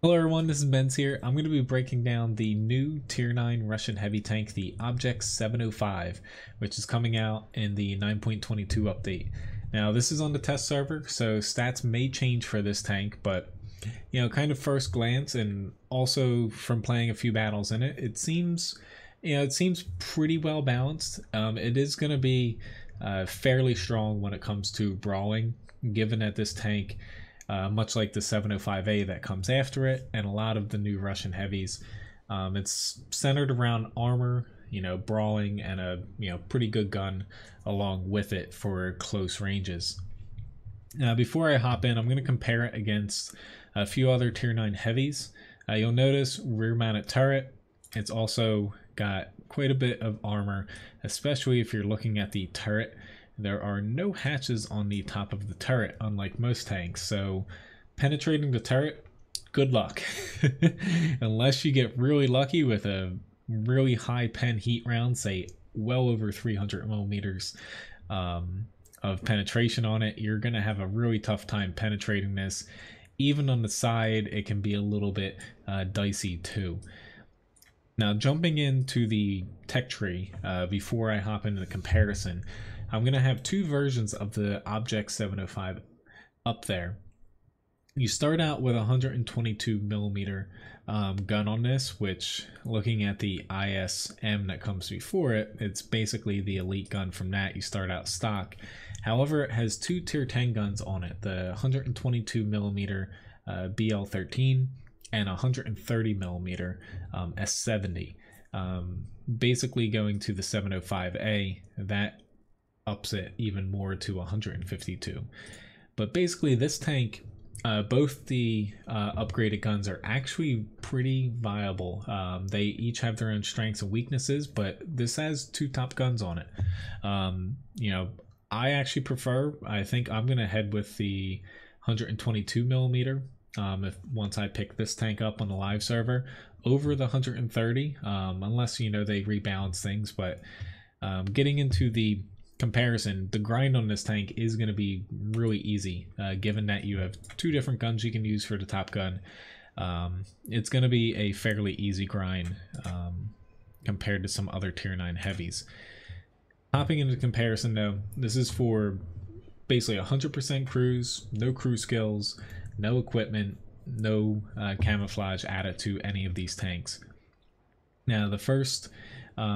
Hello everyone, this is Menz here. I'm going to be breaking down the new Tier 9 Russian heavy tank, the Object 705, which is coming out in the 9.22 update. Now this is on the test server, so stats may change for this tank, but kind of first glance and also from playing a few battles in it, it seems pretty well balanced. It is going to be fairly strong when it comes to brawling, given that this tank, much like the 705A that comes after it, and a lot of the new Russian heavies, it's centered around armor, brawling, and a pretty good gun along with it for close ranges. Now, before I hop in, I'm going to compare it against a few other Tier 9 heavies. You'll notice rear-mounted turret. It's also got quite a bit of armor, especially if you're looking at the turret. There are no hatches on the top of the turret, unlike most tanks, so penetrating the turret, good luck. Unless you get really lucky with a really high pen heat round, say well over 300 millimeters of penetration on it, you're going to have a really tough time penetrating this. Even on the side, it can be a little bit dicey too. Now, jumping into the tech tree, before I hop into the comparison, I'm going to have two versions of the Object 705 up there. You start out with a 122 millimeter gun on this, which, looking at the ISM that comes before it, it's basically the elite gun from that. You start out stock. However, it has two tier 10 guns on it, the 122 millimeter BL13 and 130 millimeter S70. Basically going to the 705A, that ups it even more to 152. But basically this tank, both the upgraded guns are actually pretty viable. They each have their own strengths and weaknesses, but this has two top guns on it. I actually prefer, I think I'm gonna head with the 122 millimeter if once I pick this tank up on the live server over the 130, unless they rebalance things. But getting into the comparison, the grind on this tank is going to be really easy, given that you have two different guns you can use for the top gun. It's going to be a fairly easy grind compared to some other tier 9 heavies. Hopping into comparison though, this is for basically 100% cruise, no crew skills, no equipment, no camouflage added to any of these tanks. Now the first,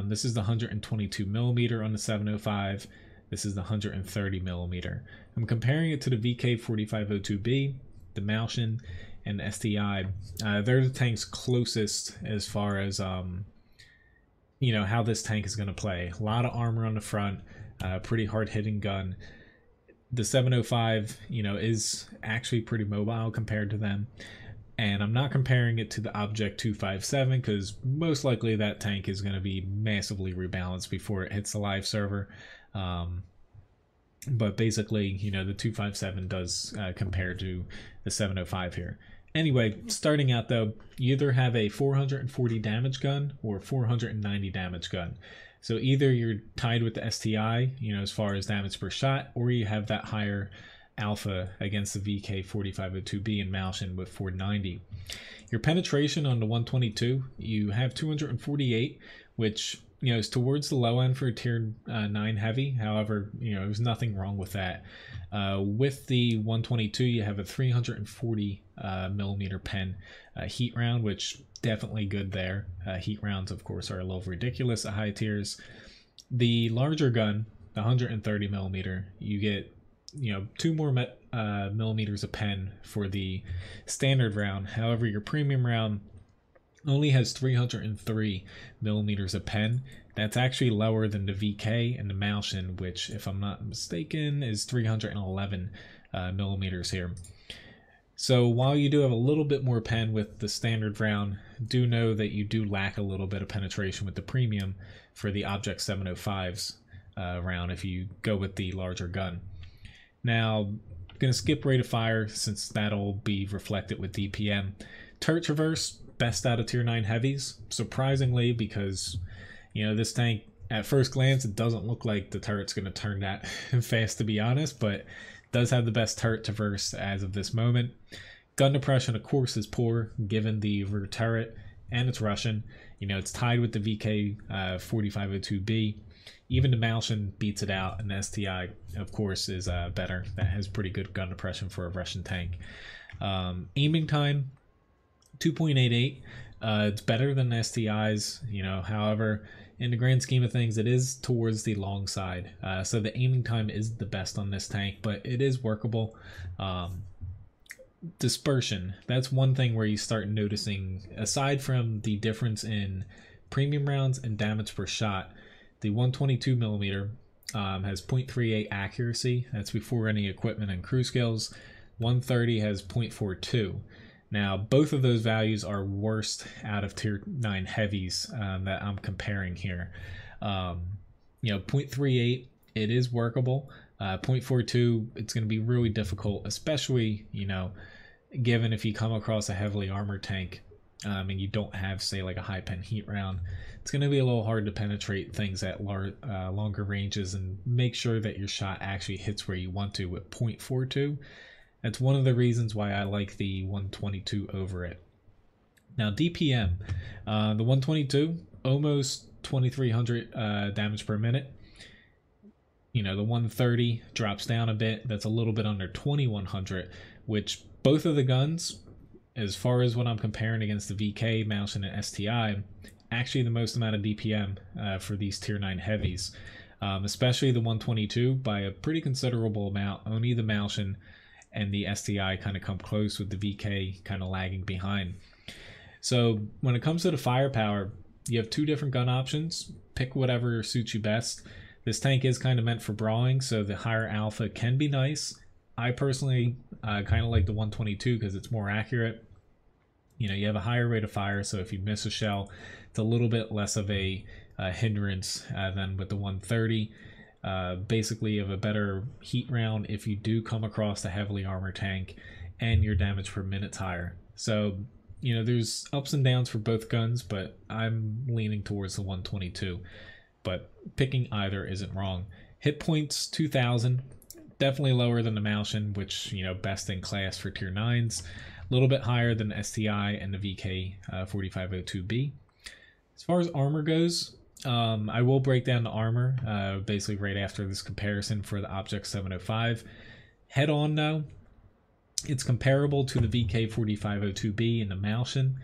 this is the 122 millimeter on the 705. This is the 130 millimeter. I'm comparing it to the VK4502B, the Malshin, and the STI. They're the tanks closest as far as how this tank is going to play. A lot of armor on the front, pretty hard hitting gun. The 705, is actually pretty mobile compared to them. And I'm not comparing it to the Object 257 because most likely that tank is going to be massively rebalanced before it hits the live server. But basically, the 257 does compare to the 705 here. Anyway, starting out though, you either have a 440 damage gun or 490 damage gun. So either you're tied with the STI, as far as damage per shot, or you have that higher alpha against the VK4502B and Malshin with 490. Your penetration on the 122, you have 248, which is towards the low end for a tier 9 heavy. However, there's nothing wrong with that. With the 122, you have a 340 millimeter pen heat round, which definitely good there. Heat rounds, of course, are a little ridiculous at high tiers. The larger gun, the 130 millimeter, you get 2 more millimeters of pen for the standard round. However, your premium round only has 303 millimeters of pen. That's actually lower than the VK and the Malshin, which, if I'm not mistaken, is 311 millimeters here. So while you do have a little bit more pen with the standard round, do know that you do lack a little bit of penetration with the premium for the Object 705's round if you go with the larger gun. Now, I'm going to skip rate of fire since that'll be reflected with DPM. Turret traverse, best out of tier 9 heavies, surprisingly, because this tank, at first glance, it doesn't look like the turret's going to turn that fast, to be honest, but does have the best turret traverse as of this moment. Gun depression, of course, is poor given the rear turret and it's Russian. You know, it's tied with the VK 4502B. Even the Malshin beats it out, and the STI, of course, is better. That has pretty good gun depression for a Russian tank. Aiming time, 2.88. It's better than STI's, you know, however, in the grand scheme of things, it is towards the long side. So the aiming time is the best on this tank, but it is workable. Dispersion, that's one thing where you start noticing, aside from the difference in premium rounds and damage per shot, the 122 millimeter has 0.38 accuracy. That's before any equipment and crew skills. 130 has 0.42. Now, both of those values are worst out of tier 9 heavies that I'm comparing here. You know, 0.38, it is workable. 0.42, it's going to be really difficult, especially, you know, given if you come across a heavily armored tank and you don't have, say, like a high pen heat round. It's going to be a little hard to penetrate things at longer ranges and make sure that your shot actually hits where you want to with 0.42. That's one of the reasons why I like the 122 over it. Now, DPM, the 122, almost 2300 damage per minute. You know, the 130 drops down a bit. That's a little bit under 2100, which both of the guns, as far as what I'm comparing against the VK, Malshin, and STI, actually the most amount of DPM for these tier 9 heavies, especially the 122 by a pretty considerable amount. Only the Malshin and the STI kind of come close, with the VK kind of lagging behind. So when it comes to the firepower, you have two different gun options. Pick whatever suits you best. This tank is kind of meant for brawling, so the higher alpha can be nice. I personally kind of like the 122 because it's more accurate. You know, you have a higher rate of fire, so if you miss a shell, it's a little bit less of a hindrance than with the 130. Basically, you have a better heat round if you do come across a heavily armored tank, and your damage per minute's higher. So, you know, there's ups and downs for both guns, but I'm leaning towards the 122. But picking either isn't wrong. Hit points, 2000. Definitely lower than the Malshin, which, you know, best in class for tier 9s. A little bit higher than the STI and the VK 4502B. As far as armor goes, I will break down the armor basically right after this comparison for the Object 705. Head on though, it's comparable to the VK 4502B and the Malshin.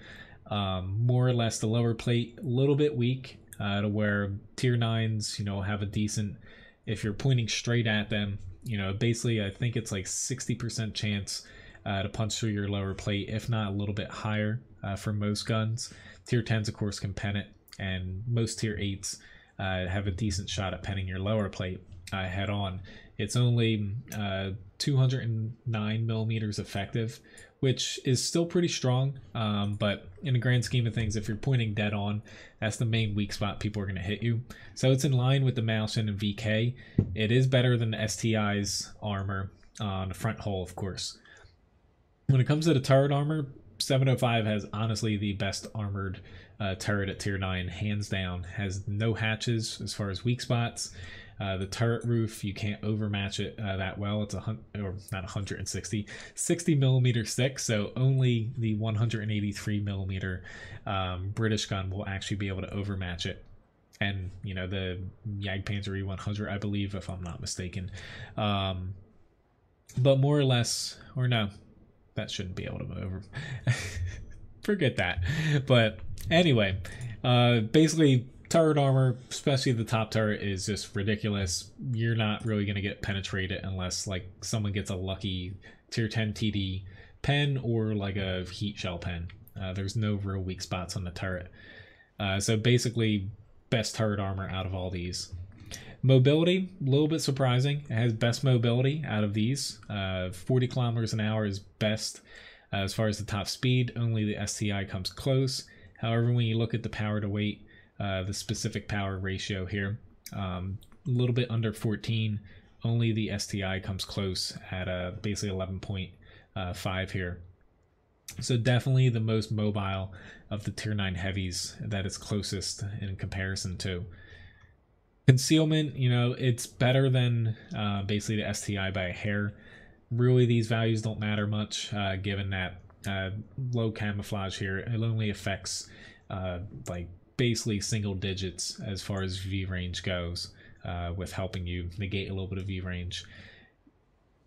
More or less the lower plate, a little bit weak to where tier 9s, you know, have a decent, if you're pointing straight at them, you know, basically I think it's like 60% chance to punch through your lower plate, if not a little bit higher for most guns. Tier 10s, of course, can pen it, and most tier 8s have a decent shot at penning your lower plate head on. It's only 209 millimeters effective, which is still pretty strong, but in the grand scheme of things, if you're pointing dead on, that's the main weak spot people are going to hit you. So it's in line with the Malshin and VK. It is better than the STI's armor on the front hull, of course. When it comes to the turret armor, 705 has honestly the best armored turret at tier 9, hands down. Has no hatches as far as weak spots. The turret roof, you can't overmatch it that well. It's not 60 millimeter thick, so only the 183 millimeter British gun will actually be able to overmatch it. And, you know, the Jagdpanzer E100, I believe, if I'm not mistaken. But more or less, or no, that shouldn't be able to over. Forget that. But anyway, basically, turret armor, especially the top turret, is just ridiculous. You're not really going to get penetrated unless like someone gets a lucky tier 10 TD pen or like a heat shell pen. There's no real weak spots on the turret. So basically, best turret armor out of all these. Mobility, a little bit surprising. It has best mobility out of these. 40 kilometers an hour is best. As far as the top speed, only the STI comes close. However, when you look at the power to weight, the specific power ratio here, a little bit under 14, only the STI comes close at basically 11.5 here. So definitely the most mobile of the tier 9 heavies that is closest in comparison to. Concealment, you know, it's better than basically the STI by a hair. Really, these values don't matter much, given that low camouflage here. It only affects like basically single digits as far as V range goes, with helping you negate a little bit of V range.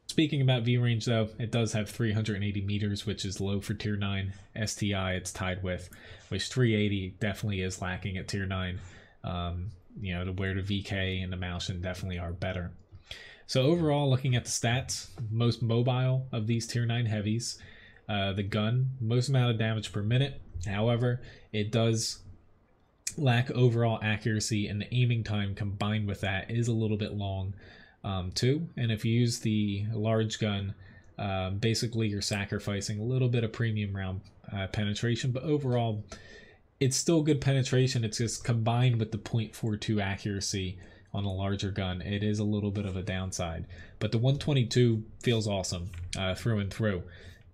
Speaking about V range though, it does have 380 meters, which is low for tier 9. STI it's tied with, which 380 definitely is lacking at tier 9. You know, to where the VK and the Malshin definitely are better. So overall, looking at the stats, most mobile of these tier 9 heavies. The gun, most amount of damage per minute. However, it does lack overall accuracy, and the aiming time combined with that is a little bit long too. And if you use the large gun, basically you're sacrificing a little bit of premium round penetration, but overall it's still good penetration. It's just combined with the 0.42 accuracy on the larger gun, it is a little bit of a downside. But the 122 feels awesome through and through.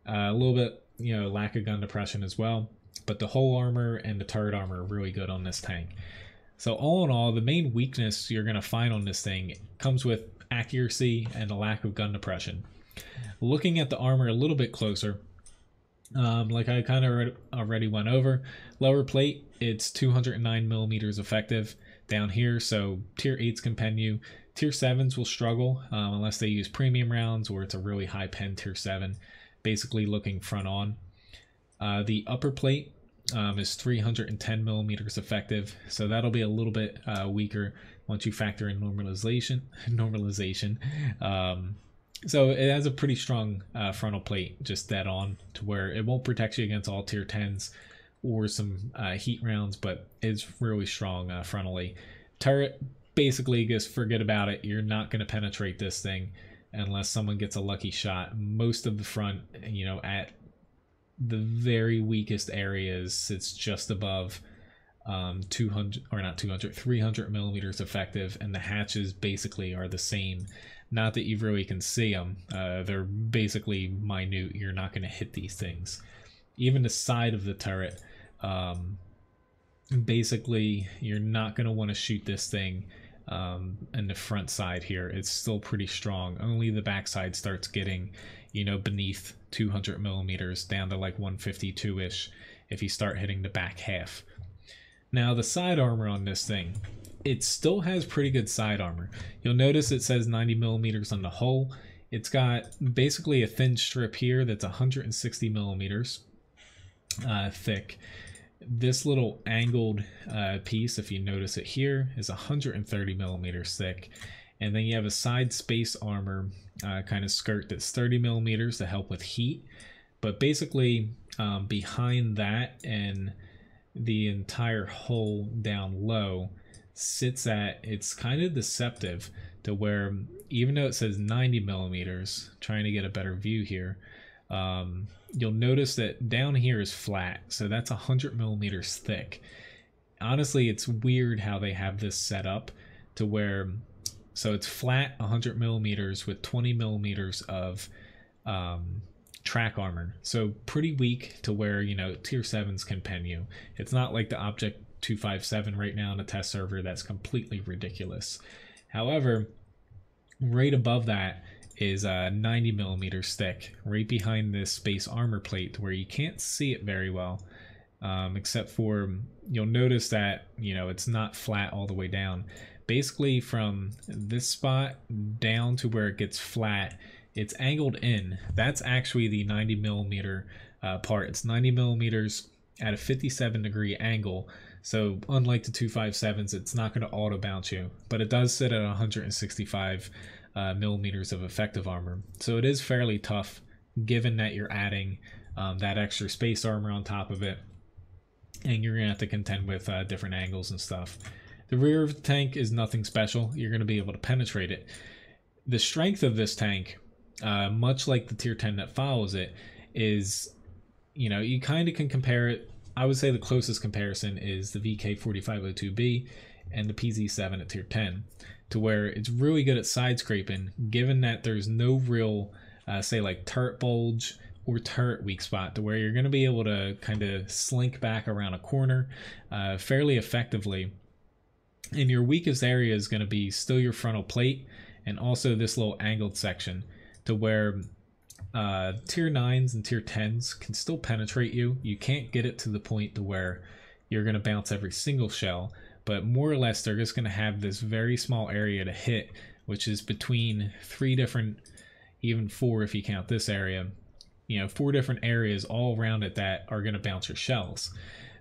A little bit, you know, lack of gun depression as well, but the whole armor and the turret armor are really good on this tank. So all in all, the main weakness you're going to find on this thing comes with accuracy and a lack of gun depression. Looking at the armor a little bit closer, like I kind of already went over, lower plate, it's 209 millimeters effective down here, so tier 8s can pen you. Tier 7s will struggle unless they use premium rounds or it's a really high pen tier 7, basically looking front on. The upper plate is 310 millimeters effective, so that'll be a little bit weaker once you factor in normalization. So it has a pretty strong frontal plate, just dead on, to where it won't protect you against all tier 10s or some heat rounds, but it's really strong frontally. Turret, basically just forget about it. You're not going to penetrate this thing unless someone gets a lucky shot. Most of the front, you know, at the very weakest areas, it's just above 300 millimeters effective, and the hatches basically are the same. Not that you really can see them, they're basically minute. You're not going to hit these things. Even the side of the turret, basically you're not going to want to shoot this thing in the front side here. It's still pretty strong. Only the back side starts getting, you know, beneath 200 millimeters down to like 152-ish if you start hitting the back half. Now the side armor on this thing, it still has pretty good side armor. You'll notice it says 90 millimeters on the hull. It's got basically a thin strip here that's 160 millimeters thick. This little angled piece, if you notice it here, is 130 millimeters thick. And then you have a side space armor kind of skirt that's 30 millimeters to help with heat. But basically behind that and the entire hull down low sits at, it's kind of deceptive to where, even though it says 90 millimeters, trying to get a better view here, you'll notice that down here is flat, so that's 100 millimeters thick. Honestly, it's weird how they have this set up to where, so it's flat 100 millimeters with 20 millimeters of track armor, so pretty weak to where, you know, tier 7s can pen you. It's not like the Object 257 right now on a test server. That's completely ridiculous. However, right above that is 90 millimeters thick, right behind this space armor plate, where you can't see it very well, except for, you'll notice that, you know, it's not flat all the way down. Basically from this spot down to where it gets flat, it's angled in. That's actually the 90 millimeter part. It's 90 millimeters at a 57-degree angle. So unlike the 257s, it's not going to auto bounce you, but it does sit at 165 millimeters of effective armor. So it is fairly tough, given that you're adding that extra space armor on top of it, and you're going to have to contend with different angles and stuff. The rear of the tank is nothing special. You're going to be able to penetrate it. The strength of this tank, much like the tier 10 that follows it, is, you know, you kind of can compare it. I would say the closest comparison is the VK4502B and the PZ7 at tier 10, to where it's really good at side scraping, given that there's no real, say like turret bulge or turret weak spot, to where you're going to be able to kind of slink back around a corner fairly effectively. And your weakest area is going to be still your frontal plate and also this little angled section, to where tier 9s and tier 10s can still penetrate you. You can't get it to the point to where you're going to bounce every single shell, but more or less they're just going to have this very small area to hit, which is between 3 different, even 4 if you count this area, you know, 4 different areas all around it that are going to bounce your shells.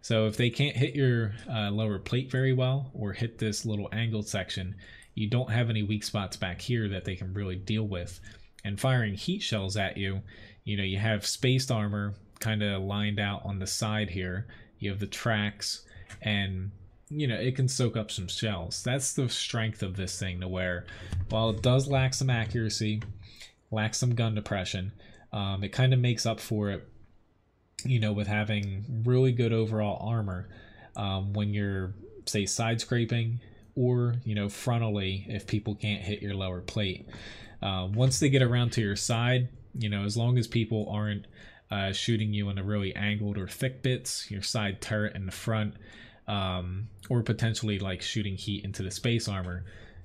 So if they can't hit your lower plate very well, or hit this little angled section, you don't have any weak spots back here that they can really deal with. And firing heat shells at you, you know, you have spaced armor kind of lined out on the side here. You have the tracks, and you know, it can soak up some shells. That's the strength of this thing, to where while it does lack some accuracy, lacks some gun depression, it kind of makes up for it, you know, with having really good overall armor when you're, say, side scraping, or, you know, frontally if people can't hit your lower plate. Once they get around to your side, you know, as long as people aren't shooting you in the really angled or thick bits, your side turret in the front, or potentially like shooting heat into the space armor,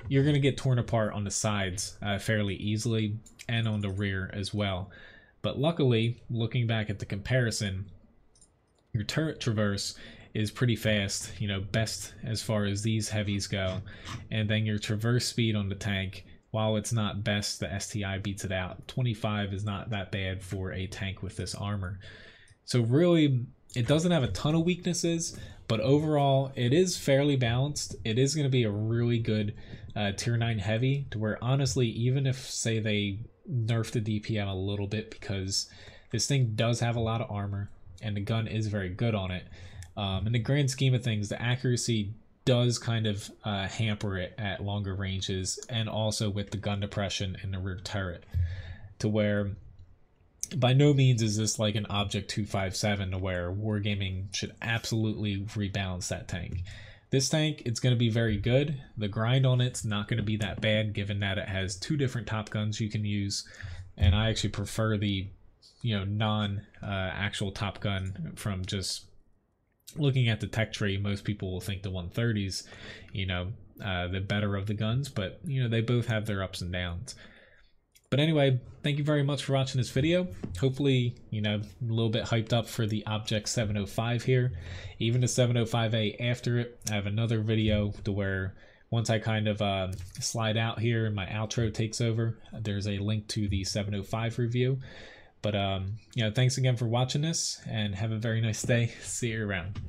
you're going to get torn apart on the sides fairly easily, and on the rear as well. But luckily, looking back at the comparison, your turret traverse is pretty fast, you know, best as far as these heavies go, and then your traverse speed on the tank, while it's not best, the STI beats it out. 25 is not that bad for a tank with this armor. So really, it doesn't have a ton of weaknesses, but overall, it is fairly balanced. It is going to be a really good tier 9 heavy, to where honestly, even if, say, they nerf the DPM a little bit, because this thing does have a lot of armor and the gun is very good on it, in the grand scheme of things, the accuracy does kind of hamper it at longer ranges, and also with the gun depression in the rear turret, to where by no means is this like an Object 257 to where Wargaming should absolutely rebalance that tank. This tank, it's going to be very good. The grind on it's not going to be that bad, given that it has 2 different top guns you can use, and I actually prefer the, you know, non actual top gun. From just looking at the tech tree, most people will think the 130s, you know, the better of the guns, but you know, they both have their ups and downs. But anyway, thank you very much for watching this video. Hopefully, you know, a little bit hyped up for the Object 705 here. Even the 705A after it, I have another video to where once I kind of slide out here and my outro takes over, there's a link to the 705 review. But, you know, thanks again for watching this, and have a very nice day. See you around.